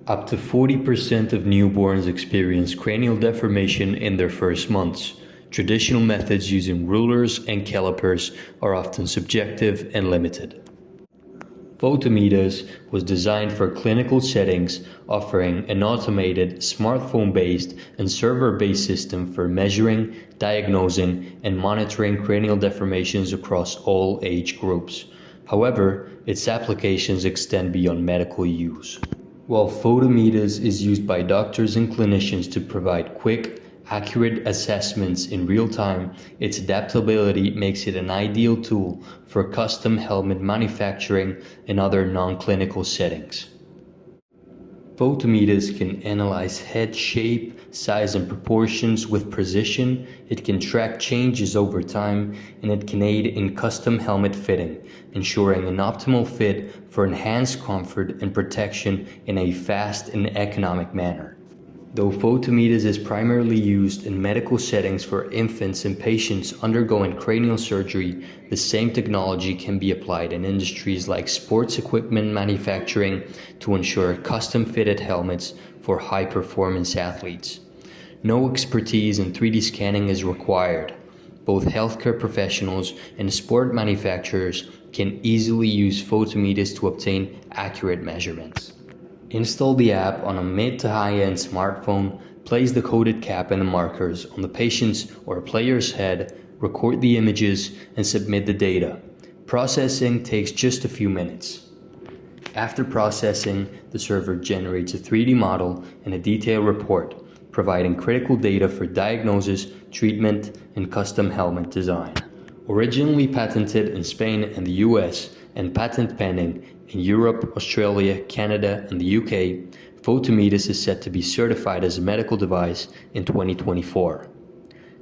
Up to 40% of newborns experience cranial deformation in their first months. Traditional methods using rulers and calipers are often subjective and limited. PhotoMeDAS was designed for clinical settings, offering an automated, smartphone-based and server-based system for measuring, diagnosing, and monitoring cranial deformations across all age groups. However, its applications extend beyond medical use. While PhotoMeDAS is used by doctors and clinicians to provide quick, accurate assessments in real time, its adaptability makes it an ideal tool for custom helmet manufacturing and other non-clinical settings. PhotoMeDAS can analyze head shape, size and proportions with precision, it can track changes over time, and it can aid in custom helmet fitting, ensuring an optimal fit for enhanced comfort and protection in a fast and economic manner. Though PhotoMeDAS is primarily used in medical settings for infants and patients undergoing cranial surgery, the same technology can be applied in industries like sports equipment manufacturing to ensure custom-fitted helmets for high-performance athletes. No expertise in 3D scanning is required. Both healthcare professionals and sport manufacturers can easily use PhotoMeDAS to obtain accurate measurements. Install the app on a mid to high-end smartphone, place the coded cap and the markers on the patient's or player's head, record the images, and submit the data. Processing takes just a few minutes. After processing, the server generates a 3D model and a detailed report, providing critical data for diagnosis, treatment, and custom helmet design. Originally patented in Spain and the US, and patent pending in Europe, Australia, Canada, and the UK, PhotoMeDAS is set to be certified as a medical device in 2024.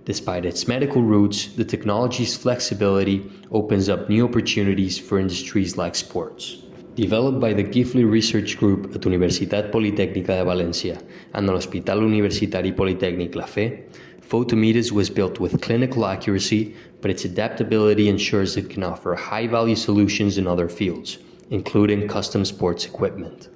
Despite its medical roots, the technology's flexibility opens up new opportunities for industries like sports. Developed by the Gifley Research Group at Universitat Politécnica de Valencia and the Hospital Universitari Politécnic La Fe, PhotoMeDAS was built with clinical accuracy, but its adaptability ensures it can offer high-value solutions in other fields, including custom sports equipment.